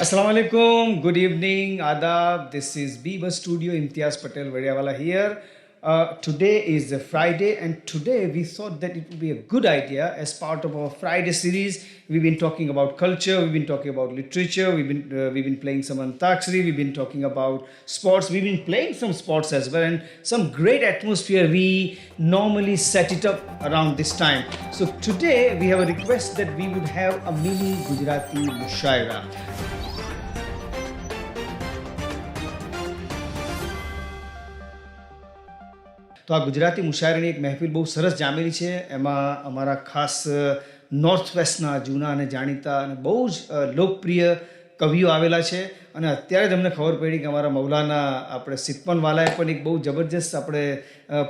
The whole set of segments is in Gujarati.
Assalamu alaikum, good evening, adab. This is Biba Studio, Imtiaz Patel Variawala here. Today is a Friday, and today we thought that it would be a good idea as part of our Friday series. We've been talking about culture, we've been talking about literature, we've been playing some Antakshari, we've been talking about sports, we've been playing some sports as well, and some great atmosphere. We normally set it up around this time. So today we have a request that we would have a mini Gujarati Mushaira. તો આ ગુજરાતી મુશાયરાની એક મહેફિલ બહુ સરસ જામેલી છે. એમાં અમારા ખાસ નોર્થ વેસ્ટના જૂના અને જાણીતા અને બહુ જ લોકપ્રિય કવિઓ આવેલા છે. અને અત્યારે જ અમને ખબર પડી કે અમારા મૌલાના આપણે સિતપનવાલાએ પણ એક બહુ જબરજસ્ત આપણે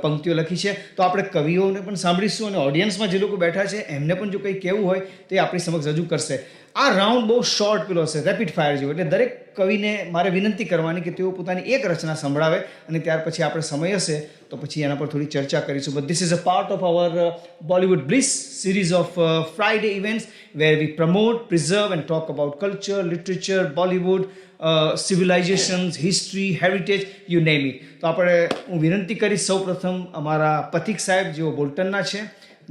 પંક્તિઓ લખી છે. તો આપણે કવિઓને પણ સાંભળીશું અને ઓડિયન્સમાં જે લોકો બેઠા છે એમને પણ જો કંઈ કહેવું હોય તો એ આપણી સમક્ષ રજૂ કરશે. આ રાઉન્ડ બહુ શોર્ટ પેલો હશે, રેપિડ ફાયર જેવો, એટલે દરેક કવિને મારે વિનંતી કરવાની કે તેઓ પોતાની એક રચના સંભળાવે અને ત્યાર પછી આપણે સમય હશે તો પછી એના પર થોડી ચર્ચા કરીશું. But this is a part of our Bollywood bliss series of Friday events where we promote, preserve and talk about culture, literature, Bollywood, civilisations, history, heritage, you name it. તો આપણે હું વિનંતી કરીશ સૌ પ્રથમ અમારા પથિક સાહેબ, જેઓ બોલ્ટનના છે,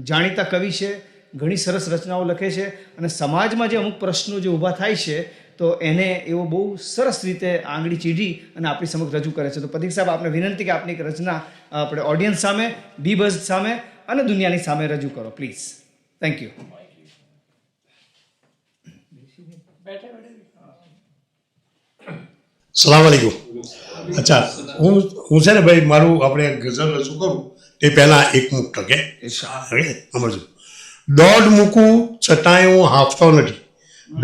જાણીતા કવિ છે, ઘણી સરસ રચનાઓ લખે છે અને સમાજમાં જે અમુક પ્રશ્નો જે ઊભા થાય છે તો એને એવો બહુ સરસ રીતે આંગળી ચીઢી અને આપણી સમક્ષ રજૂ કરે છે. તો પથિક સાહેબ, આપને વિનંતી કે આપની એક રચના આપણે ઓડિયન્સ સામે, બીબઝ સામે અને દુનિયાની સામે રજૂ કરો, પ્લીઝ. Thank you. સલામ વાલેકુમ. અચ્છા, હું છે ને ભાઈ, મારું આપણે ગઝલ રજૂ કરું એ પહેલાં એક મૂક ટકે સમજો. દોઢ મૂકું છતાંય હું હાંફતો નથી,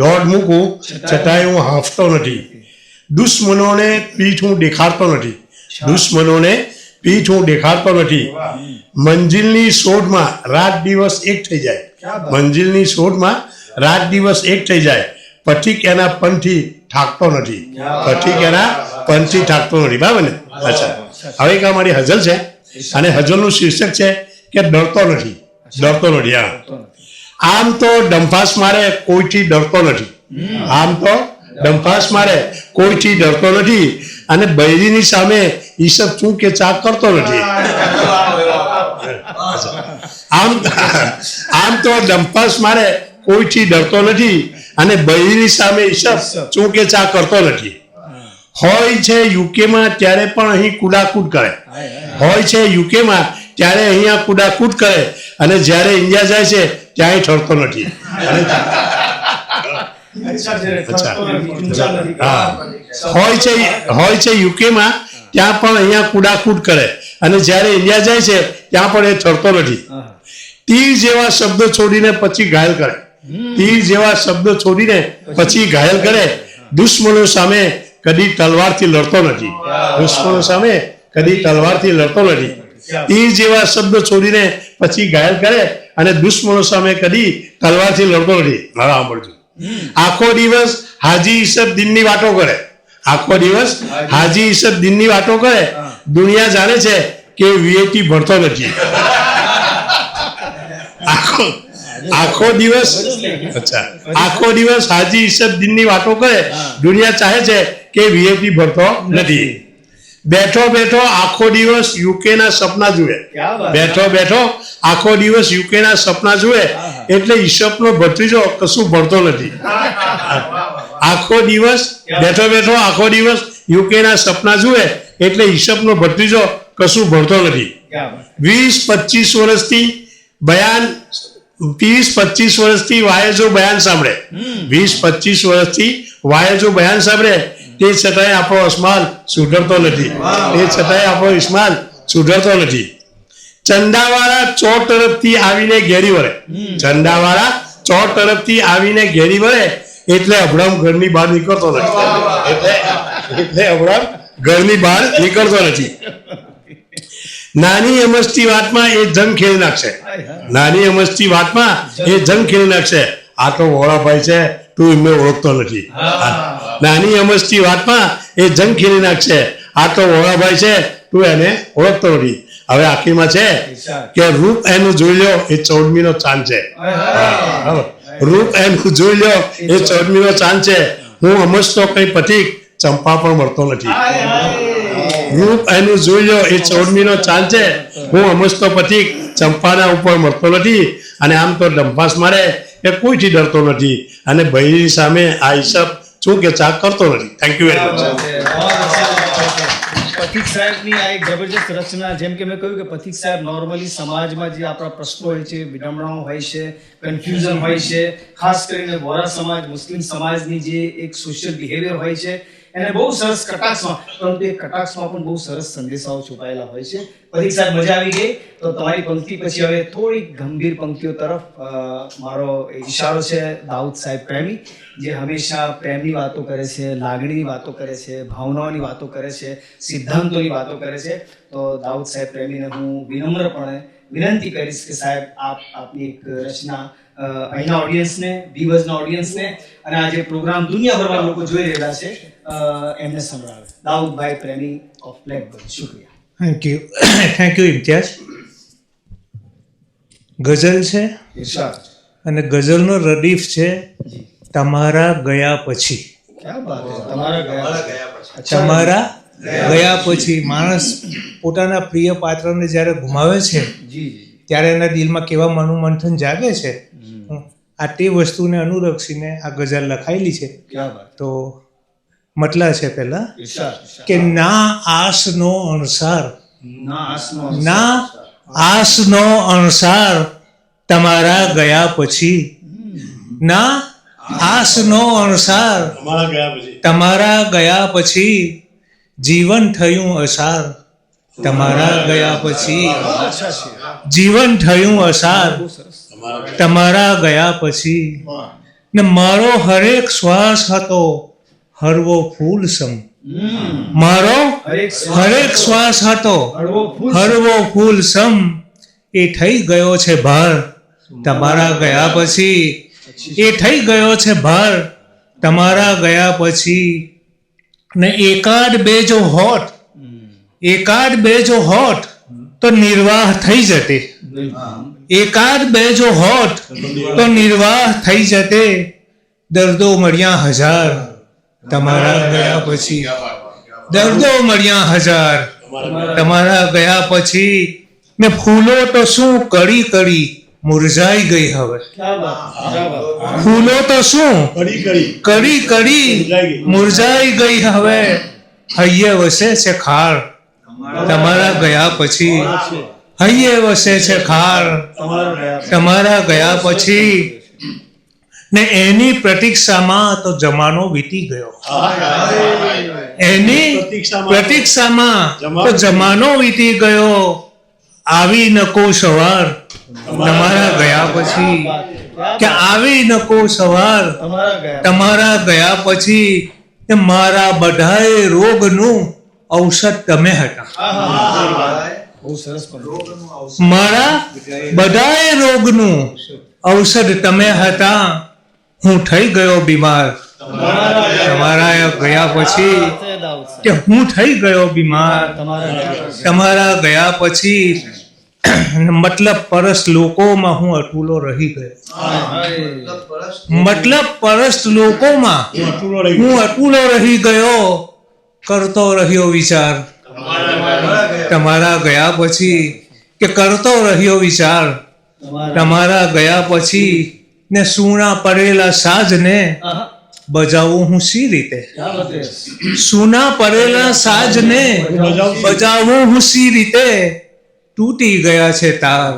દોઢ મૂકું છતાંય હું હાંફતો નથી. દુશ્મનોને પીઠ હું દેખાડતો નથી, દુશ્મનોને પીઠ હું દેખાડતો નથી. મંજિલની શોધમાં રાત દિવસ એક થઈ જાય, મંજિલની શોધમાં રાત દિવસ એક થઈ જાય. પથિક એના પંથી થાકતો નથી, પથિક એના પંથી થાકતો નથી. બરાબર ને? અચ્છા, હવે એક મારી હઝલ છે અને હઝલનું શીર્ષક છે કે ડરતો નથી, ડરતો નથી. હા, આમ તો ડંફાસ મારે કોઈથી ડરતો નથી, આમ તો ડંફાસ મારે કોઈથી ડરતો નથી. અને બૈરીની સામે ઈસબ શું કે ચાક કરતો નથી. આમ તો ડંફાસ મારે કોઈથી ડરતો નથી અને બૈરીની સામે ઈસબ શું કે ચાક કરતો નથી. હોય છે યુકેમાં ત્યારે પણ અહીં કુડાકૂદ કરે, હોય છે યુકેમાં ત્યારે અહીંયા કુડાકૂદ કરે અને જ્યારે ઇન્ડિયા જાય છે ત્યાંય ઠરતો નથી. હોય છે યુકેમાં ત્યાં પણ અહીંયા કુડાકૂદ કરે અને જ્યારે ઇન્ડિયા જાય છે ત્યાં પણ એ ઠરતો નથી. તીર જેવા શબ્દ છોડીને પછી ઘાયલ કરે, તીર જેવા શબ્દ છોડીને પછી ઘાયલ કરે. દુશ્મનો સામે કદી તલવારથી લડતો નથી, દુશ્મનો સામે કદી તલવારથી લડતો નથી. તીર જેવા શબ્દ છોડીને પછી ઘાયલ કરે અને દુશ્મનો સામે કદી તલવારથી લડતો નથી. હવે સાંભળજો. આખો દિવસ હાજી ઈસબ દિનની વાતો કરે, આખો દિવસ હાજી ઈસબ દિનની વાતો કરે. દુનિયા જાણે છે કે વીએટી ભણતો નથી. આખો દિવસ, અચ્છા, આખો દિવસ હાજી ઈસબ દિનની વાતો કરે. દુનિયા ચાહે છે કે વીએટી ભણતો નથી. બેઠો બેઠો આખો દિવસ યુકેના સપના જુએ, બેઠો બેઠો આખો દિવસ યુકેના સપના જુએ. એટલે ઈસબનો ભત્રીજો કશું ભણતો નથી. આખો દિવસ બેઠો બેઠો આખો દિવસ યુકેના સપના જુએ એટલે ઈસબનો ભત્રીજો કશું ભણતો નથી. 20-25 વર્ષથી બયાન, 30-25 વર્ષથી વાયજો બયાન સાંભળે, 20-25 વર્ષથી વાયજો બયાન સાંભળે. તે છતાંય આપણો અસ્માલ સુધરતો નથી, તે છતાંય આપણો ઇસ્માલ સુધરતો નથી. ચંદાવાળા ચો તરફથી આવીને ઘેરી વળે, ચંદાવાળા ચો તરફથી આવીને ઘેરી વળે એટલે અભડામ ઘરની બહાર નીકળતો નથી, એટલે અભડામ ઘરની બહાર નીકળતો નથી. નાની અમસ્તી વાતમાં એ જંગ ખેલી નાખશે, નાની અમસ્તી વાતમાં એ જંગ ખેલી નાખશે. આ તો વોળાભાઈ છે, તું એમને ઓળખતો નથી. નાની અમસ્તી વાતમાં એ જંગ ખેલી નાખશે. આ તો વોળાભાઈ છે, તું એને ઓળખતો નથી. હવે આખીમાં છે કે રૂપ એનું જોઈ લો એ 14મીનો ચાંદ છે, રૂપ એનું જોઈ લો એ 14મીનો ચાંદ છે. હું સમજતો કઈ પથિક ચંપા પણ મળતો નથી. રૂપ એનું જોઈ લો, એ 14મીનો ચાંદ છે. હું સમજતો પથિક ચંપાના ઉપર મળતો નથી, અને આમ તો ડંફાસ મારે એ કોઈથી ડરતો નથી, અને બૈરી સામે આ હિસાબ શું કે ચાક કરતો નથી. Thank you very much. Pathik સાહેબની આ એક જબરજસ્ત રચના, જેમ કે મેં કહ્યું કે પથિક સાહેબ નોર્મલી સમાજમાં જે આપણા પ્રશ્નો હોય છે, વિડંબણાઓ હોય છે, કન્ફ્યુઝન હોય છે, ખાસ કરીને વોરા સમાજ, મુસ્લિમ સમાજની જે એક સોશિયલ બિહેવિયર હોય છે, એને બહુ સરસ કટાક્ષમાં, પરંતુ એ કટાક્ષમાં પણ બહુ સરસ સંદેશાઓ છુપાયેલા હોય છે. પથિક સાહેબ, મજા આવી ગઈ. તો તમારી પંક્તિ પછી હવે થોડી ગંભીર પંક્તિઓ તરફ મારો ઈશારો છે. દાઉદ સાહેબ પ્રેમી, જે હંમેશા પ્રેમની વાતો કરે છે, લાગણીની વાતો કરે છે, ભાવનાઓની વાતો કરે છે, સિદ્ધાંતોની વાતો કરે છે. તો દાઉદ સાહેબ પ્રેમીને હું વિનમ્રપણે વિનંતી કરીશ કે સાહેબ આપ આપની એક રચના અહીંના ઓડિયન્સને, દિવસના ઓડિયન્સને, અને આ જે પ્રોગ્રામ દુનિયાભરના લોકો જોઈ રહેલા છે એમને સંભળાવે. દાઉદભાઈ પ્રેમી ઓફ બ્લેકબર્ડ. શુક્રિયા. Thank you Imtiaz. ગઝલ છે, ઇરશાદ. અને ગઝલનો રદીફ છે જી, તમારા ગયા પછી. ક્યા બાત છે. તમારા ગયા તમારા ગયા પછી માણસ પોતાના પ્રિય પાત્રને જ્યારે ગુમાવે છે જી જી ત્યારે એના દિલમાં કેવા મનોમંથન જાગે છે. આ તે વસ્તુને અનુલક્ષીને આ ગઝલ લખાયેલી છે. ક્યા બાત. તો મતલા છે પહેલા ઇરશાદ. કે ના આસનો અણસાર, ના આસનો ના આસનો અણસાર તમારા ગયા પછી, ના આસનો અણસાર તમારા ગયા પછી તમારા ગયા પછી જીવન થયું અસાર, તમારા ગયા પછી અચ્છા છે. જીવન થયું અસાર, બહુ સરસ. તમારા ગયા પછી. ને મારો હરેક શ્વાસ હતો હરવો ફૂલ સમ, મારો હરેક શ્વાસ હતો હળવો ફૂલ. હરવો ફૂલ સમ, એ થઈ ગયો છે ભાર તમારા ગયા પછી, એ થઈ ગયો છે ભાર તમારા ગયા પછી. ને એકાદ બે જો હોત, એકાદ બે જો હોત તો નિર્વાહ થઈ જતે, એકાદ બે જો હોત તો નિર્વાહ થઈ જતે, દર્દો મળ્યા હજાર તમારા ગયા પછી, દર્દો મળ્યા હજાર તમારા ગયા પછી. ને ફૂલો તો શું કડી કડી મુરઝાઈ ગઈ હવે, ક્યા બાત. ક્યા બાત. ફૂલો તો શું કડી કડી કડી કડી મુરઝાઈ ગઈ હવે, હૈયે વસે છે ખાર તમારા ગયા પછી, હૈયે વસે છે ખાર તમારા ગયા. તમારા ગયા પછી. ને એની પ્રતીક્ષામાં તો જમાનો વીતી ગયો, એની પ્રતીક્ષામાં તો જમાનો વીતી ગયો, આવી નકો સવાર તમારા ગયા પછી, કે આવી નકો સવાર તમારા ગયા. તમારા ગયા પછી. કે મારા બધાએ રોગનું ઔષધ તમે હતા, બહુ સરસ પણ. મારા બધાએ રોગનું ઔષધ તમે હતા, હું થઈ ગયો બીમાર તમારા ગયા પછી, કે હું થઈ ગયો બીમાર તમારા ગયા પછી. મતલબ પરસ લોકોમાં હું અટૂલો રહી ગયો, મતલબ પરસ લોકોમાં હું અટૂલો રહી ગયો, કરતો રહ્યો વિચાર તમારા ગયા પછી, કે કરતો રહ્યો વિચાર તમારા ગયા પછી. ને સૂના પડેલા સાજને બજાવું હું સી રીતે, સૂના પડેલા સાજને બજાવું હું સી રીતે, તૂટી ગયા છે તાર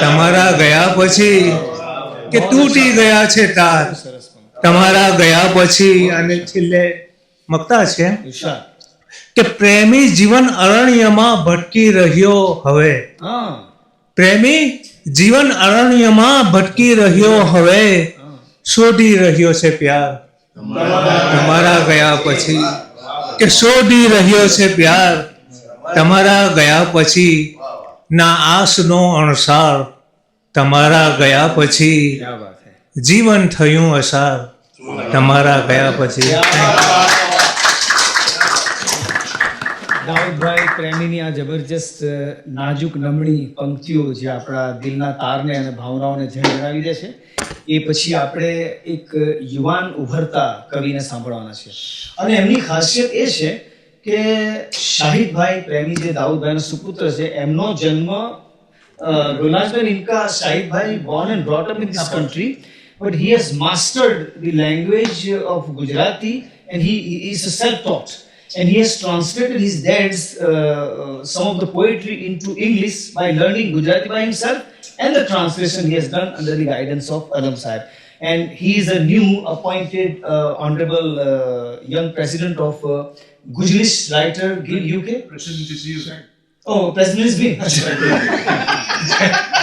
તમારા ગયા પછી, કે તૂટી ગયા છે તાર તમારા ગયા પછી. અને છેલ્લે મકતા છે ઇરશાદ. કે પ્રેમી જીવન અરણ્યમાં ભટકી રહ્યો હવે, હા. પ્રેમી જીવન અરણ્યમાં ભટકી રહ્યો હવે, શોધી રહ્યો છે પ્યાર તમારા ગયા પછી, કે શોધી રહ્યો છે પ્યાર તમારા ગયા પછી. ના આસનો અણસાર તમારા ગયા પછી, ક્યા બાત હે. જીવન થયું અસાર તમારા ગયા પછી. દાઉદભાઈ પ્રેમીની આ જબરજસ્ત નાજુક નમણી પંક્તિઓ જે આપણા દિલના તારને અને ભાવનાઓને જણાવી દે છે. એ પછી આપણે એક યુવાન ઉભરતા કવિને સાંભળવાના છે અને એમની ખાસિયત એ છે કે શાહિદભાઈ પ્રેમી જે દાઉદભાઈના સુપુત્ર છે એમનો જન્મ Gulnazbek Inca Shahidbhai born and brought up in this country, but he has mastered the language of Gujarati and he is self-taught. And he has translated his dad's some of the poetry into English by learning Gujarati by himself, and the translation he has done under the guidance of Adam Sahib. And he is a new appointed honorable young president of Gujaris Writer Guild UK. President is you. Oh, president is me.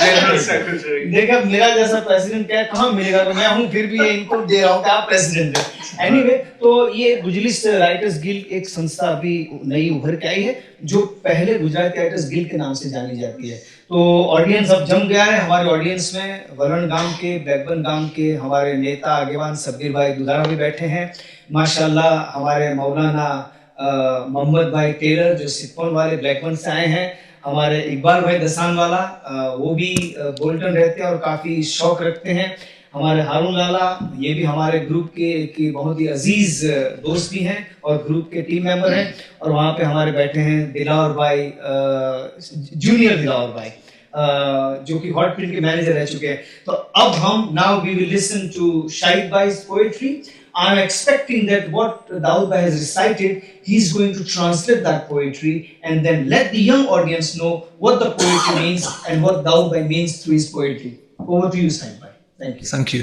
General Secretary. देखा मेरा जैसा प्रेसिडेंट क्या कहाँ मिलेगा, तो मैं हूँ फिर भी ये इनको दे रहा हूँ कि आप प्रेसिडेंट हैं. एनीवे तो ये गुजलिस राइटर्स गिल्ड एक संस्था अभी नई उभर के आई है जो पहले गुजराती राइटर्स गिल्ड के नाम से जानी जाती है. तो ऑडियंस अब जम गया है. हमारे ऑडियंस में वरण गांव के, ब्लैकबर्न गांव के हमारे नेता आगेवान सब्बीर भाई दुधारा भी बैठे हैं. माशाल्लाह हमारे मौलाना मोहम्मद भाई टेलर जो सितवन वाले ब्लैकबर्न से आए हैं. हमारे इकबाल भाई दसान वाला वो भी बोल्टन रहते हैं और काफ़ी शौक रखते हैं. हमारे हारून लाला ये भी हमारे ग्रुप के बहुत ही अजीज दोस्त भी हैं और ग्रुप के टीम मेंबर हैं. और वहाँ पे हमारे बैठे हैं दिलावर भाई, जूनियर दिलावर भाई जो कि हॉट प्रिंट के मैनेजर रह चुके हैं. तो अब हम now we will listen to Shahid भाई's poetry. I am expecting that what Daud Bhai has recited, he is going to translate that poetry and then let the young audience know what the poetry means and what Daud Bhai means through his poetry. Over to you, Shahid Bhai. Thank you. Thank you.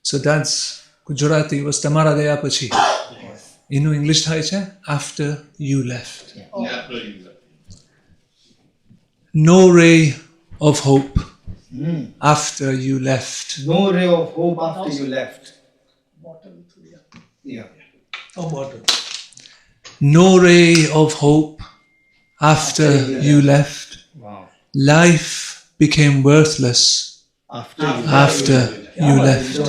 So that's Gujarati was Tamara Gaya Pachi. એનું ઇંગ્લિશ થાય છે after you left. No ray of hope after you left. No ray of hope after you left. Yeah. No ray of hope after you left. Wow. Life became worthless after you left.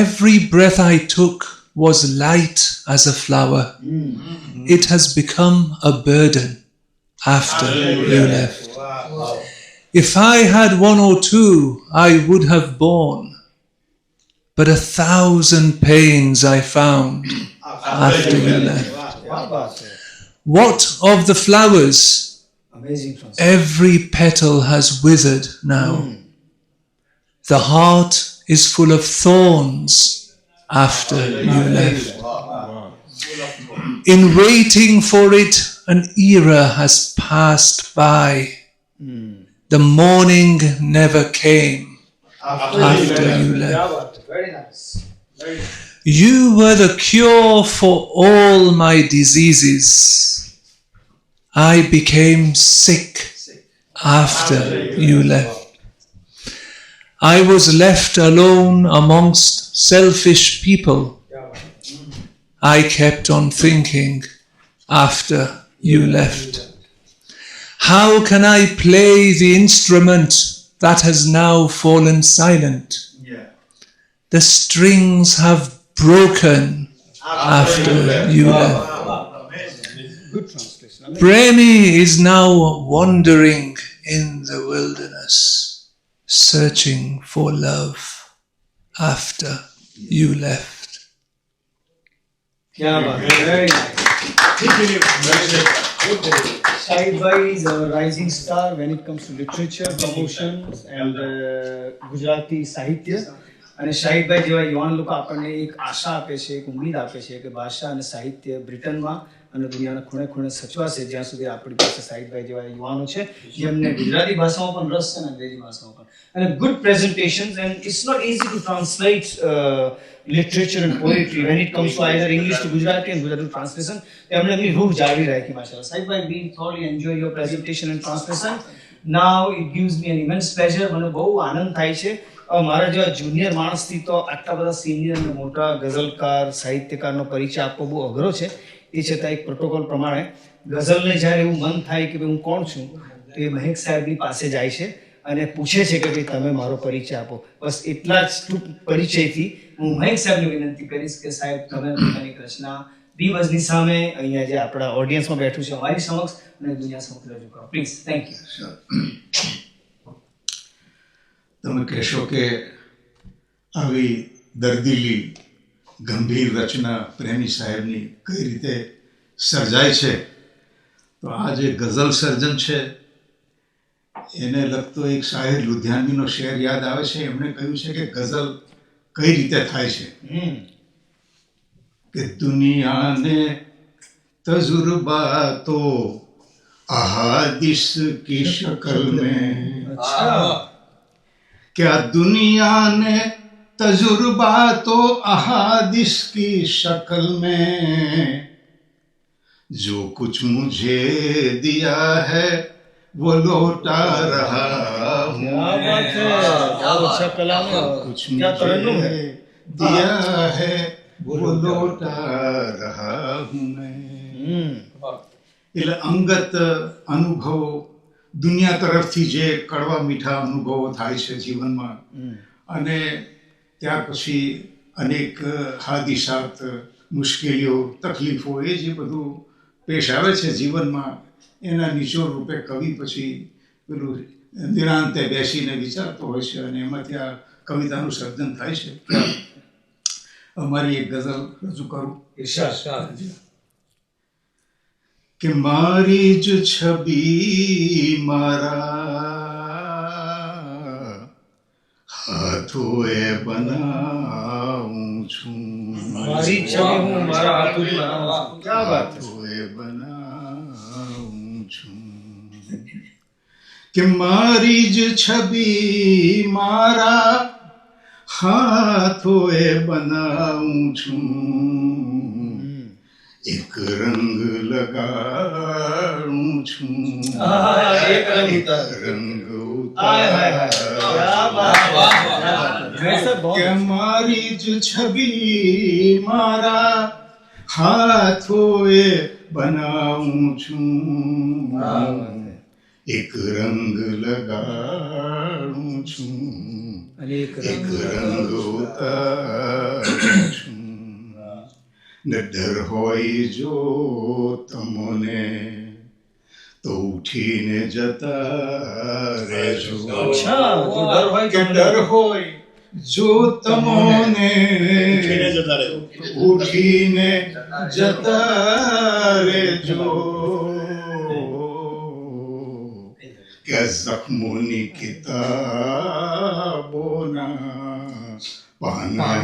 Every breath I took was light as a flower. It has become a burden after you left. If I had one or two, I would have borne, but 1,000 pains I found after you left. What of the flowers? Amazing translation. Every petal has withered now. The heart is full of thorns after you left. In waiting for it, an era has passed by. The morning never came after you left. Very nice. You were the cure for all my diseases. I became sick after you left. I was left alone amongst selfish people. I kept on thinking after you left. How can I play the instrument that has now fallen silent? The strings have broken after you left. Good translation. Premi is now wandering in the wilderness, searching for love after you left. Yeah, very nice. Shahid Bhai is a rising star when it comes to literature, promotions and Gujarati સાહિત્ય. અને શાહિદભાઈ જેવા યુવાન લોકો આપણને એક આશા આપે છે, એક ઉમ્મીદ આપે છે કે ભાષા અને સાહિત્ય બ્રિટનમાં અને દુનિયાના ખૂણે ખૂણે સચવાશે જ્યાં સુધી આપણી પાસે શાહિદભાઈ જેવા યુવાનો છે જેમને ગુજરાતી ભાષામાં પણ રસ છે અને અંગ્રેજી ભાષામાં પણ. અને good presentations and it's not easy to translate literature and poetry when it comes to either English to Gujarati and Gujarati to translation. એમણે એમની રૂહ જાળવી રાખી માશાલ્લાહ. સાહિદભાઈ, we thoroughly enjoy your presentation and translation. Now it gives me an immense pleasure. મને બહુ આનંદ થાય છે મારા જેવા જુનિયર માણસથી તો આટલા બધા સિનિયર અને મોટા ગઝલકાર સાહિત્યકારનો પરિચય આપવો બહુ અઘરો છે. એ છતાં એક પ્રોટોકોલ પ્રમાણે ગઝલને જ્યારે એવું મન થાય કે ભાઈ હું કોણ છું તો એ મહેક સાહેબની પાસે જાય છે અને પૂછે છે કે ભાઈ તમે મારો પરિચય આપો. બસ એટલા જ ટૂંક પરિચયથી હું મહેક સાહેબને વિનંતી કરીશ કે સાહેબ તમે પોતાની રચના બીવજની સામે અહીંયા જે આપણા ઓડિયન્સમાં બેઠું છે અમારી સમક્ષ અને દુનિયા સમક્ષ રજૂ કરો પ્લીઝ. Thank you. તમે કહેશો કે આવી દર્દીલી ગંભીર રચના પ્રેમી સાહેબની કઈ રીતે સર્જાય છે, તો આ જે ગઝલ સર્જન છે એને લગતો એક શાયર લુધિયાનવીનો શેર યાદ આવે છે. એમણે કહ્યું છે કે ગઝલ કઈ રીતે થાય છે કે દુનિયાને तजुर्बा तो अहादिस की शक्ल में, क्या दुनिया ने तजुर्बा तो अहादिस की शक्ल में, जो कुछ मुझे दिया है वो लौटा रहा हूँ, कुछ मुझे दिया है वो लौटा रहा हूँ मैं. એટલે અંગત અનુભવો, દુનિયા તરફથી જે કડવા મીઠા અનુભવો થાય છે જીવનમાં, અને ત્યાર પછી અનેક હાદિસાત, મુશ્કેલીઓ, તકલીફો, એ જે બધું પેશ આવે છે જીવનમાં, એના નિચોડ રૂપે કવિ પછી પેલું નિરાંતે બેસીને વિચારતો હોય છે અને એમાંથી આ કવિતાનું સર્જન થાય છે. અમારી એક ગઝલ રજૂ કરું. કે મારી જ છબી મારા હાથોએ બનાવું છું, મારી છબી હું મારા હાથોએ બનાવું છું, કે મારી જ છબી મારા હાથોએ બનાવું છું, એક રંગ લગાડું છું, એક રંગ કે મારી જ છબી મારા હાથોએ બનાવું છું, એક રંગ લગાડું છું, એક રંગ ઉતારું છું. ને ડર હોય જો તમને તો ઉઠીને જતા રહેજો, કે ડર હોય જો તમને ઉઠીને જતા રહેજો, કે જખ્મોની કિતાબોના પાના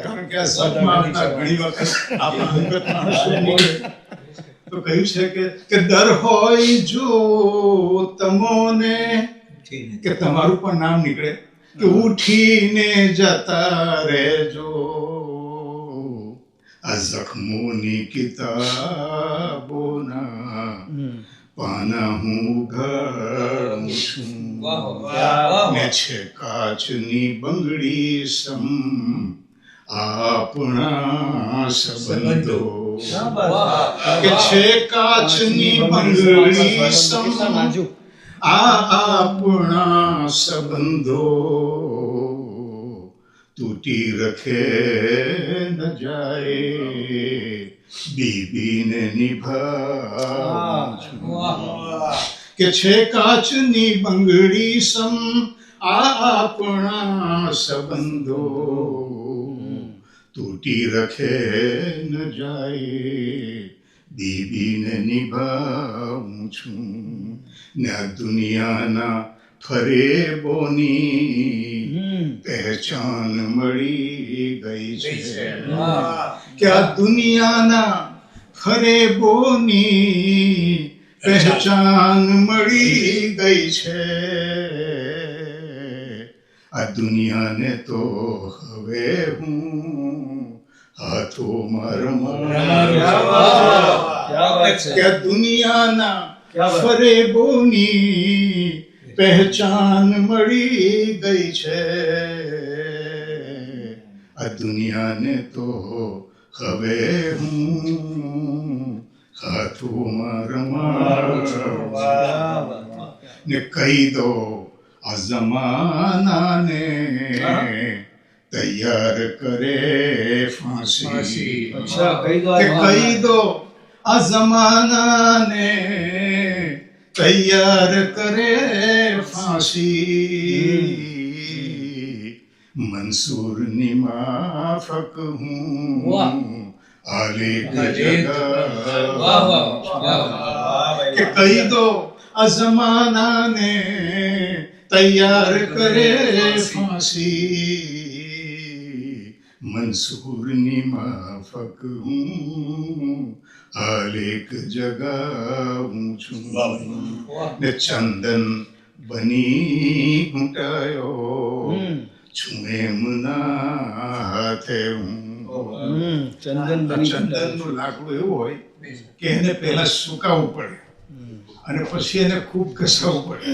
કારણ કે આ સદમાં ઘણી વખત આપણા અંગત માણસો બોલે તો કહ્યું છે કે ડર હોય જો તમોને, કે તમારું પણ નામ નીકળે, કે ઉઠીને જતા રહેજો, આ જખ્મોની કિતાબોના પાના હું ઉઘાડું છું, ને છે કાચની બંગડી સમ આપણા સંબંધો, કે છે કાચની બંગડી સમ આપણા સંબંધો, તૂટી રખે ન જાય બીબીને નિભાવું છું, કે છે કાચની બંગડી સમ આપણા સંબંધો, તૂટી રખે ન જાય બીબીને નિભાવું છું, ને આ દુનિયાના ફરેબોની પહેચાન મળી ગઈ છે, કે આ દુનિયાના ફરેબોની પહેચાન મળી ગઈ છે, આ દુનિયાને તો હવે હું હાથોમાં રમાડું, કે દુનિયાના ફરેબોની પહેચાન મળી ગઈ છે, આ દુનિયાને તો હવે હું હાથોમાં રમાડું, ને કહી દો આ જમાનાને તૈયાર કરે ફાંસી, કહી દો આ જમાનાને તૈયાર કરે ફાંસી મંસૂરની માફક હું આલેખ જગા કે કહી દો આ જમાનાને તૈયાર કરે ફાંસી મંસૂરની માફક હું આલેખ જગાવું છું ને ચંદન બની ઘૂંટાયો છું એમના હાથે હું. ચંદનનું લાકડું એવું હોય કે એને પહેલા સુકાવવું પડે અને પછી એને ખૂબ ઘસાવવું પડે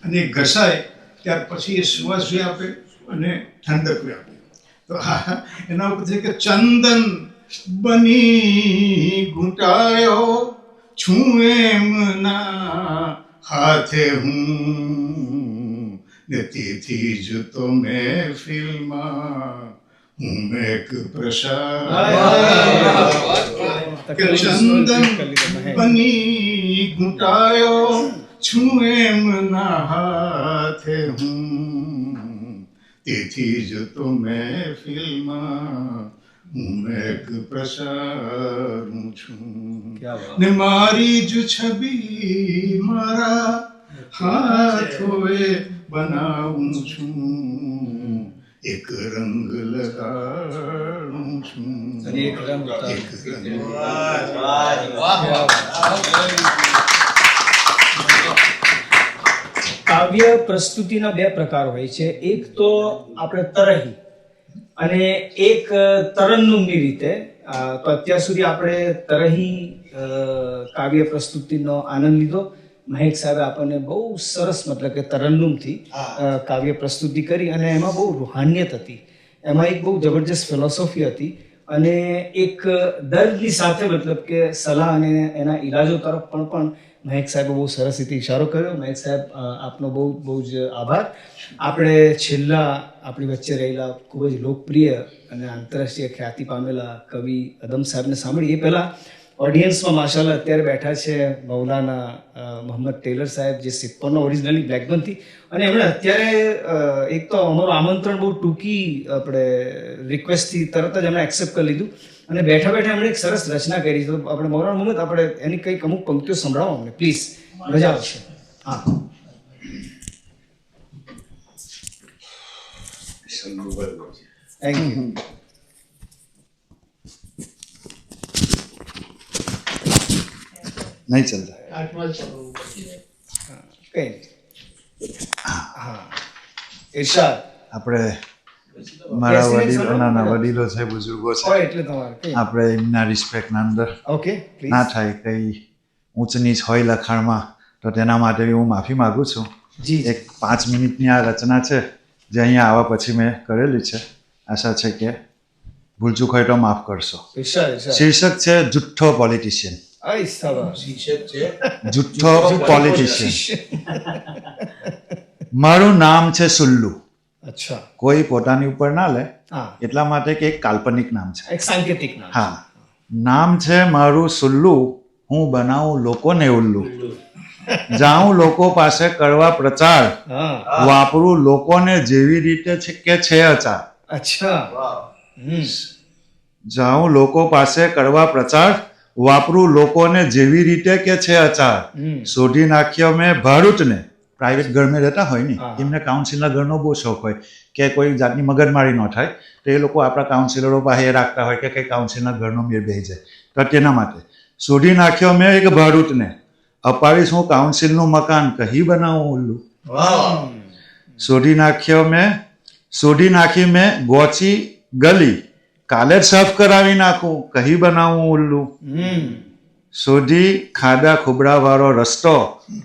અને એ ઘસાય ત્યાર પછી એ સુવાસ આપે અને ઠંડક આપે. તો એના ઉપરથી કે ચંદન બની ઘૂંટાયો છું એમના હાથે હું ને તેથી જ તો મહેફિલમાં હું મેક પ્રસાદ કે ચંદન બની ઘૂંટાયો છું એમના હાથે હું તેથી જ તો મહેફિલમાં હું મેક પ્રસારું છું ને મારી જ છબી મારા હાથોએ બનાવું છું એક રંગ લગાડું છું એક રંગ. કાવ્ય પ્રસ્તુતિના બે પ્રકાર હોય છે. એક તો આપણે તરહી અને એક તરન્નુમની રીતે. તો અત્યાર સુધી આપણે તરહી કાવ્ય પ્રસ્તુતિનો આનંદ લીધો. મહેક સાહેબે આપણને બહુ સરસ મતલબ કે તરન્નુમથી કાવ્ય પ્રસ્તુતિ કરી અને એમાં બહુ રૂહાનિયત હતી, એમાં એક બહુ જબરજસ્ત ફિલોસોફી હતી અને એક દર્દની સાથે મતલબ કે સલાહ અને એના ઈલાજો તરફ પણ મહેક સાહેબે બહુ સરસ રીતે ઇશારો કર્યો. મહેક સાહેબ આપનો બહુ જ આભાર. આપણે છેલ્લા આપણી વચ્ચે રહેલા ખૂબ જ લોકપ્રિય અને આંતરરાષ્ટ્રીય ખ્યાતિ પામેલા કવિ અદમ સાહેબને સાંભળી. એ પહેલાં ઓડિયન્સમાં માશાલ્લાહ અત્યારે બેઠા છે મૌલાના મોહમ્મદ ટેલર સાહેબ, જે સિપ્પરનો ઓરિજિનલી બ્લેકબનથી, અને એમણે અત્યારે એક તો અમારું આમંત્રણ બહુ ટૂંકી આપણે રિક્વેસ્ટથી તરત જ એમણે એક્સેપ્ટ કરી લીધું અને બેઠા બેઠા એમણે એક સરસ રચના કરી. તો આપણે મૌલાના મોહમ્મદ આપણે એની કંઈક અમુક પંક્તિઓ સંભળાવો અમને પ્લીઝ, મજા આવશે. હા, થેન્ક યુ. नहीं चलता કઈ હા ઇરશાદ આપણે મારા વડીલો છે, બુઝુર્ગો છે, એટલે તમારે આપણે એમના રિસ્પેક્ટના અંદર ઓકે ના થાય કંઈ ઊંચ નીચ હોય લખાણમાં તો તેના માટે હું માફી માગું છું. જી એક 5 મિનિટની આ રચના છે જે અહીંયા આવ્યા પછી મેં કરેલી છે. આશા છે કે ભૂલચૂક હોય તો માફ કરશો. શીર્ષક છે જુઠ્ઠો પોલિટિશિયન. જુઠ્ઠો પોલિટિશિયન. મારું નામ છે સુલ્લુ. અચ્છા, કોઈ પોતાની ઉપર ના લે એટલા માટે કે એક કાલ્પનિક નામ છે, એક સાંકેતિક નામ. હા, નામ છે મારું સુલ્લુ. હું બનાવું લોકોને ઉલ્લુ. જાઉં લોકો પાસે કરવા પ્રચાર. વાપરું લોકોને જેવી રીતે છે કે છે અચાર. અચ્છા, જાઉં લોકો પાસે કરવા પ્રચાર. વાપરું લોકોને જેવી રીતે કે છે અચાર. શોધી નાખ્યો મેં ભાડૂતને. પ્રાઇવેટ ઘરમાં રહેતા હોય ને એમને કાઉન્સિલના ઘરનો બહુ શોખ હોય કે કોઈ જાતની મગજમારી ન થાય, તો એ લોકો આપણા કાઉન્સિલરો પાસે રાખતા હોય કે કંઈ કાઉન્સિલના ઘરનો મેળ બેસી જાય. તો તેના માટે શોધી નાખ્યો મેં એક ભાડૂતને. અપાવીશ હું કાઉન્સિલનું મકાન, કહી બનાવું ઉલ્લુ. શોધી નાખી મેં ગોચી ગલી. કાલે જ સાફ કરાવી નાખું, કહી બનાવું ઉલ્લુ. શોધી ખાડા ખુબડા વાળો રસ્તો.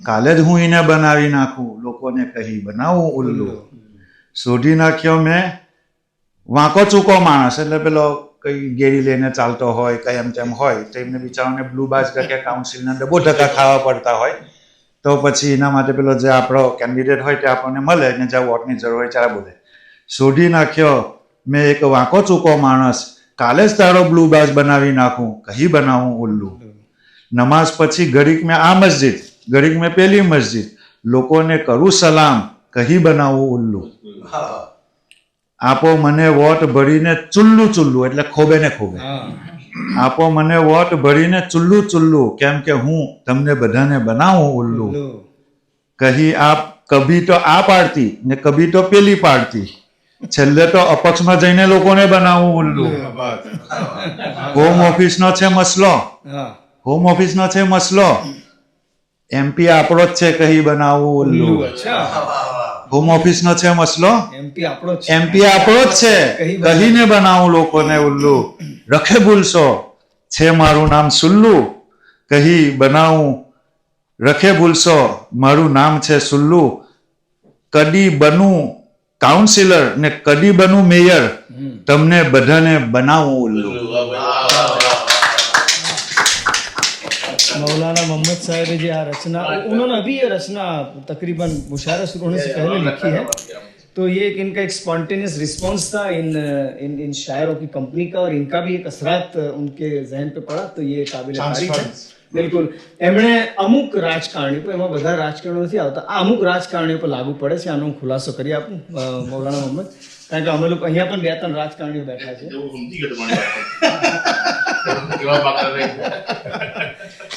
કાલે જ હું એને બનાવી નાખું, લોકોને કહી બનાવું ઉલ્લુ. શોધી નાખ્યો મેં વાંકો ચૂકો માણસ, એટલે પેલો કઈ ગેરી લઈને ચાલતો હોય, કઈ એમ તેમ હોય, તો એમને બિચારાને બ્લુ બાજ કે કાઉન્સિલના અંદર બહુ ધક્કા ખાવા પડતા હોય. તો પછી એના માટે પેલો જે આપણો કેન્ડિડેટ હોય તે આપણને મળે ને જ્યાં વોટની જરૂર હોય ત્યારે બોલે. શોધી નાખ્યો મેં એક વાંકો ચૂકો માણસ. કાલે જ તારો બ્લુ બાજ બનાવી નાખું, કહી બનાવું ઉલ્લુ. નમાઝ પછી ઘડીક મેં આ મસ્જિદ. ઘડીક મેં પેલી મસ્જિદ, લોકોને કરું સલામ, કહી બનાવું ઉલ્લુ. આપો મને વોટ ભરીને ચુલ્લું ચુલ્લું, એટલે ખોબે ને ખોબે. આપો મને વોટ ભરીને ચુલ્લું ચુલ્લું, કેમ કે હું તમને બધાને બનાવું ઉલ્લુ. કહી આપ કભી તો આ પાડતી ને કભી તો પેલી પાડતી, છેલ્લે તો અપક્ષમાં જઈને લોકોને બનાવવું ઉલ્લુ. હોમ ઓફિસનો છે મસલો, હોમ ઓફિસનો છે મસલો, MP આપણો જ છે કહી બનાવવું ઉલ્લુ. હોમ ઓફિસનો છે મસલો, MP આપણો જ છે કહીને બનાવું લોકોને ઉલ્લુ. રખે ભૂલશો છે મારું નામ સુલ્લુ, કહી બનાવું. રખે ભૂલશો મારું નામ છે સુલ્લુ, કદી બનું કાઉન્સિલર ને કદી બનું મેયર, તમને બધાને બનાવું ઉલ્લુ. मौलाना मोहम्मद साहब ने जो रचना, उन्होंने अभी ये रचना तकरीबन मुशायरा शुरू होने से पहले लिखी है, तो ये एक इनका एक स्पॉन्टेनियस रिस्पॉन्स था इन शायरों की कंपनी का, और इनका भी एक असरात उनके जहन पे पड़ा, तो ये काबिल तारीफ है. બિલકુલ. એમણે અમુક રાજકારણીઓ, એમાં બધા રાજકારણીઓ નથી આવતા, આ અમુક રાજકારણીઓ પર લાગુ પડે છે. આનો હું ખુલાસો કરી આપું મૌલાના મોહમ્મદ, કારણ કે અમે લોકો અહીંયા પણ 2-3 રાજકારણીઓ બેઠા છે.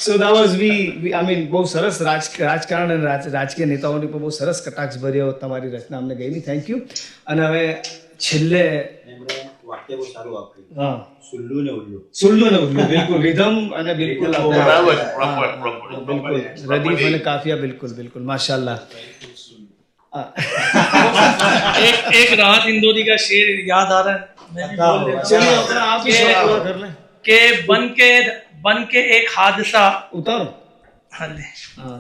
સો that was we I mean બહુ સરસ રાજકારણ અને રાજકીય નેતાઓની પર બહુ સરસ કટાક્ષ ભર્યો તમારી રચના અમને ગઈ. Thank you. અને હવે છેલ્લે વાક્ય બહુ સારું વાપર્યું. હા, સુલ્લુ ને ઉલ્લુ, બિલકુલ રિધમ અને બિલકુલ બિલકુલ રદીફ અને કાફિયા, બિલકુલ માશાલ્લાહ. एक राहत इंदौरी का शेर याद आ रहा है, मैं भी बोल देता चलिए अपना आप ही शौक पूरा कर लें. कि बन के एक हादसा, उतारो. हाँ ले, हाँ,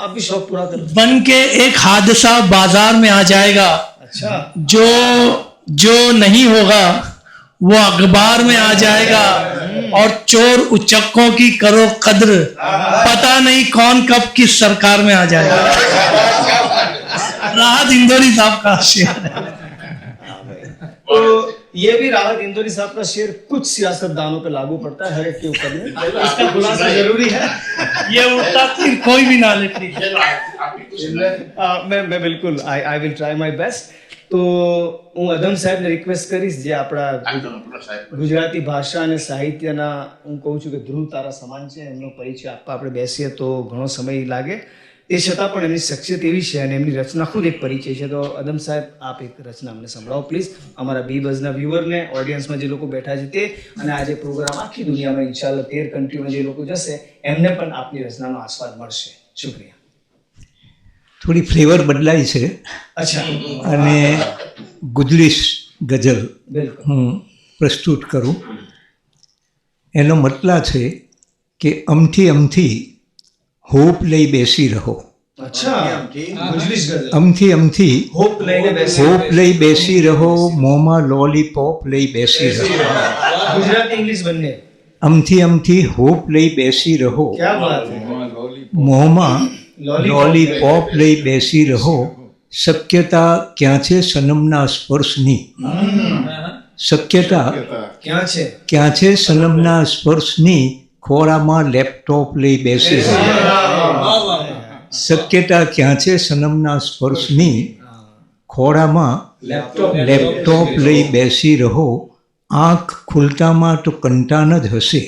आप भी शौक पूरा कर. बन के एक हादसा बाजार में आ जाएगा, अच्छा, जो नहीं होगा वो अखबार में आ जाएगा, और चोर उचक्कों की करो कद्र, पता नहीं कौन कब किस सरकार में आ जाएगा. राहत इंदौरी साहब का शेर है. तो ये भी राहत इंदौरी साहब का शेर कुछ सियासतदानों पे लागू पड़ता है, हर एक के ऊपर में. इसका खुलासा जरूरी है. ये उड़ता तीर कोई भी ना ले प्लीज. मैं बिल्कुल I will try my best. તો હું અદમ સાહેબને રિક્વેસ્ટ કરીશ, જે આપણા ગુજરાતી ભાષા અને સાહિત્યના હું કહું છું કે ધ્રુવ તારા સમાન છે, એમનો પરિચય આપવા આપણે બેસીએ તો ઘણો સમય લાગે. એ છતાં પણ એમની શખ્સિયત એવી છે અને એમની રચના ખુદ એક પરિચય છે. તો અદમ સાહેબ, આપ એક રચના અમને સંભળાવો પ્લીઝ, અમારા બી બઝના વ્યુઅરને, ઓડિયન્સમાં જે લોકો બેઠા છે તે, અને આ જે પ્રોગ્રામ આખી દુનિયામાં ઇન્શાલ્લાહ 13 કન્ટ્રીમાં જે લોકો જશે એમને પણ આપની રચનાનો આસ્વાદ મળશે. શુક્રિયા. થોડી ફ્લેવર બદલાઈ છે. અચ્છા. અને ગુજરીશ ગઝલ બિલકુલ હું પ્રસ્તુત કરું. એનો મતલબ છે કે અમથી હોપ લઈ બેસી રહો. અચ્છા, ગુજરીશ ગઝલ. અમથી હોપ લઈને બેસી હોપ લઈ બેસી રહો, મોંમાં લોલીપોપ લઈ બેસી રહો. ગુજરાતી ઇંગ્લિશ બંને. અમથી હોપ લઈ બેસી રહો, ક્યા બાત હે. મોંમાં લોલીપોપ લઈ બેસી રહો. શક્યતા ક્યાં છે સનમના સ્પર્શની, શક્યતા ક્યાં છે સનમના સ્પર્શની, ખોળામાં લેપટોપ લઈ બેસી રહો. શક્યતા ક્યાં છે સનમના સ્પર્શની, ખોળામાં લેપટોપ લઈ બેસી રહો. આંખ ખુલતામાં તો કંટાન જ હશે,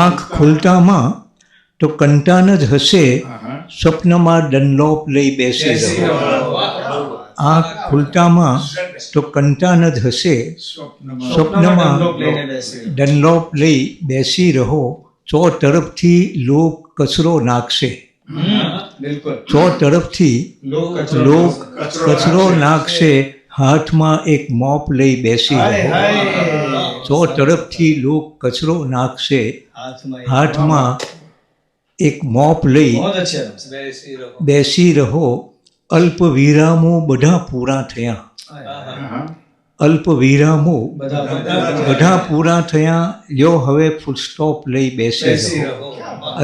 આંખ ખુલતામાં તો કંટાન જ હશે. સ્વપ્નમાં ડનલોપ લઈ બેસી રહો. આંખ ખુલતામાં તો કંટાન જ હશે. સ્વપ્નમાં ડનલોપ લઈ બેસી રહો. ચો તરફથી લોક કચરો નાખશે, ચો તરફથી લોક કચરો નાખશે. હાથમાં એક મોપ લઈ બેસી રહો. ચો તરફથી લોક કચરો નાખશે. હાથમાં એક મોપ લઈ બેસી રહો. અલ્પ વિરામો બધા પૂરા થયા, અલ્પ વિરામો બધા પૂરા થયા. લ્યો હવે ફૂલ સ્ટોપ લઈ બેસી રહો.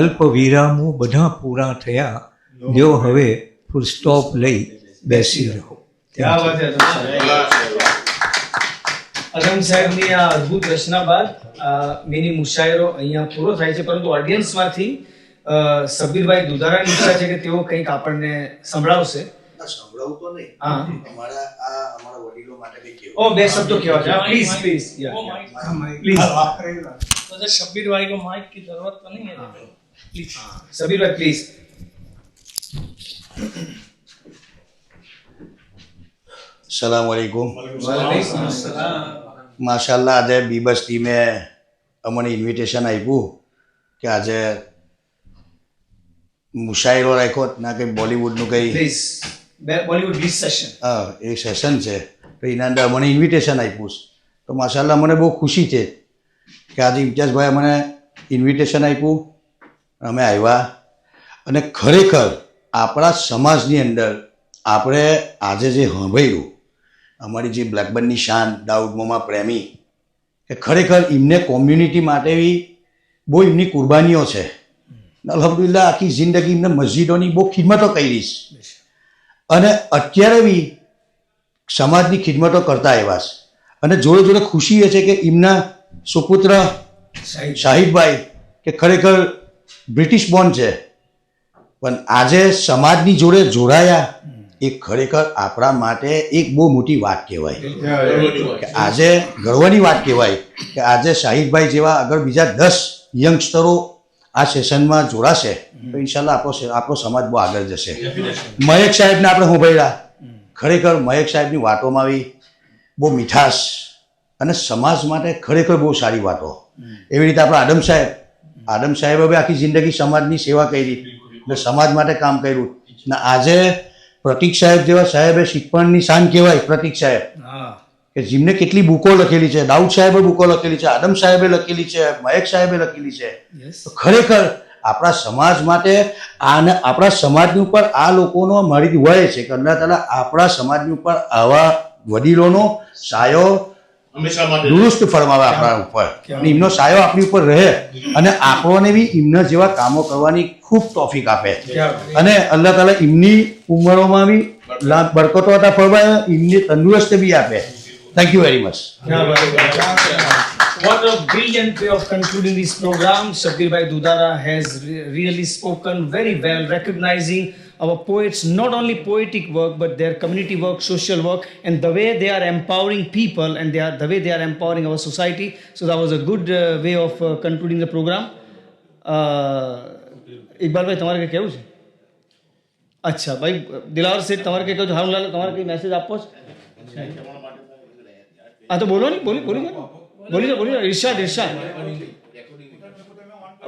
અલ્પ વિરામો બધા પૂરા થયા. લ્યો હવે ફૂલ સ્ટોપ લઈ બેસી રહો. અદમ સાહેબની આ અદ્ભુત રચના બાદ મિની મુશાયરો અહીંયા પૂરો થાય છે, પરંતુ ઓડિયન્સમાંથી સબીરભાઈ દુધારાની ઈચ્છા છે કે તેઓ કંઈક આપણને સંભળાવશે. સંભળાવું તો નહીં. હા, અમારા વડીલો માટે કંઈ કહેવું. ઓ બે શબ્દો કહેવા છે. પ્લીઝ પ્લીઝ પ્લીઝ तो शब्बीर भाई को माइक की जरूरत तो नहीं है प्लीज. સબીરભાઈ પ્લીઝ. સલામ વાલેકુમ. માશાલ્લાહ આજે બીબસ ટીમે અમને ઇન્વિટેશન આપ્યું કે આજે મુશાયરો રાખ્યો ના કંઈ બોલિવૂડનું કંઈ please Bollywood discussion. A session છે તો એના અંદર મને ઇન્વિટેશન આપ્યું છે. તો માશાલ્લાહ મને બહુ ખુશી છે કે આજે ઇમ્તિયાઝભાઈ મને ઇન્વિટેશન આપ્યું, અમે આવ્યા અને ખરેખર આપણા સમાજની અંદર આપણે આજે જે સાંભળ્યું અમારી જે બ્લેકબર્ડની શાન દાઉદ મોમા પ્રેમી કે ખરેખર એમને કોમ્યુનિટી માટે બી બહુ એમની કુરબાનીઓ છે. અલ્હમ્દુલિલ્લાહ આખી જિંદગી એમને મસ્જિદોની બહુ ખિદમતો કરી છે અને અત્યારે બી સમાજની ખિદમતો કરતા આવ્યા છે. અને જોડે જોડે ખુશી એ છે કે એમના સુપુત્ર શાહિદભાઈ કે ખરેખર બ્રિટિશ બોર્ન છે પણ આજે સમાજની જોડે જોડાયા એ ખરેખર આપણા માટે એક બહુ મોટી વાત કહેવાય કે આજે ગર્વની વાત કહેવાય કે આજે શાહિદભાઈ જેવા આગળ બીજા 10 યંગસ્ટરો આ સેશનમાં જોડાશે તો ઇન્શાલ્લાહ આપણો સમાજ બહુ આગળ જશે. મયક સાહેબને આપણે સાંભળ્યા, ખરેખર મયક સાહેબની વાતોમાં આવી બહુ મીઠાશ અને સમાજ માટે ખરેખર બહુ સારી વાતો. એવી રીતે આપણા આદમ સાહેબ હવે આખી જિંદગી સમાજની સેવા કરી અને સમાજ માટે કામ કર્યું ને આજે પ્રતિક સાહેબ જેવા સાહેબે શિક્ષણની શાન કહેવાય. પ્રતિક સાહેબ કે જેમને કેટલી બુકો લખેલી છે, દાઉદ સાહેબે બુકો લખેલી છે, આદમ સાહેબે લખેલી છે, મયક સાહેબે લખેલી છે. તો ખરેખર આપણા સમાજ માટે અને આપણા સમાજની ઉપર આ લોકોનો મારી દુઆ છે કે અલ્લાહ તાલા આપણા સમાજની ઉપર આવા વડીલોનો સાયો દુરુસ્ત ફરમાવે આપણા ઉપર અને એમનો સાયો આપણી ઉપર રહે અને આપણોને બી એમના જેવા કામો કરવાની ખૂબ તોફીક આપે અને અલ્લાહ તાલા એમની ઉંમરોમાં બી બરકતો હતા ફરમાવે, એમની તંદુરસ્તી બી આપે. Thank you very much. What a brilliant way of concluding this program. Shabbir Dudara has really spoken very well, recognizing our poets, not only poetic work, but their community work, social work, and the way they are empowering people and the way they are empowering our society. So that was a good way of concluding the program. Iqbal bhai, તમારે કંઈ કહેવું છે? અચ્છા ભાઈ, દિલાવર શેઠ તમારે કંઈ કહો છો? હારુનલાલ તમારે કંઈ મેસેજ આપવો છે? हाँ तो बोलो नहीं, बोलिए इरशाद.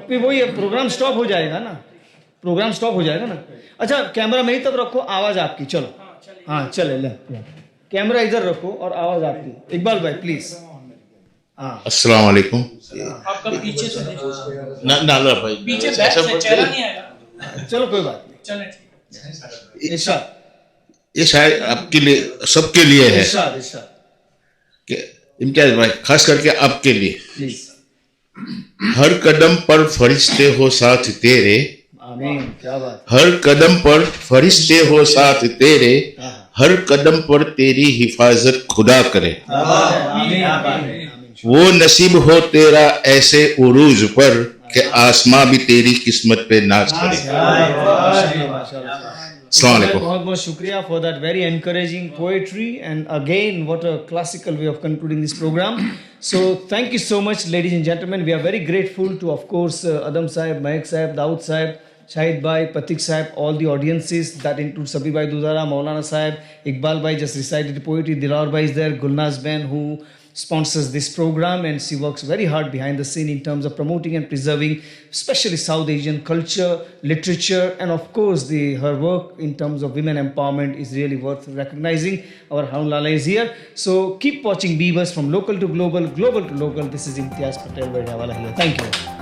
फिर वही प्रोग्राम स्टॉप हो जाएगा ना. अच्छा कैमरा मेरी तरफ रखो, आवाज आपकी. चलो हाँ चले ले, कैमरा इधर रखो और आवाज आपकी. इकबाल भाई प्लीज. हाँ अस्सलाम वालेकुम. आपका पीछे से ना भाई पीछे बैक से चेहरा नहीं आएगा. चलो कोई बात नहीं. चले इरशाद ये शायद आपके लिए, सबके लिए है इरशाद कि इम्तियाज भाई, खास करके आपके लिए. प्लीज. हर कदम पर फरिश्ते हो साथ तेरे, आमीन. क्या बात. हर कदम पर फरिश्ते हो साथ तेरे, हर कदम पर तेरी हिफाजत खुदा करे. वो नसीब हो तेरा ऐसे उरूज पर कि आसमां भी तेरी किस्मत पे नाच करे. बहुत बहुत शुक्रिया for that very encouraging poetry, and again what a classical way of concluding this program. So thank you so much ladies and gentlemen. We are very grateful to of course Adam Sahib, Mahek Sahib, Daud Sahib, Shahid Bhai, Patik Sahib, all the audiences that include Sabir Bhai Dudara, Maulana Sahib, Iqbal Bhai just recited the poetry, Dilawar Bhai is there, Gulnaz Ben who sponsors this program, and she works very hard behind the scene in terms of promoting and preserving especially South Asian culture, literature, and of course her work in terms of women empowerment is really worth recognizing. Our Harun Lala is here, so keep watching Beavers from local to global, global to local. This is Imtiaz Patel Vajawala here. Thank you.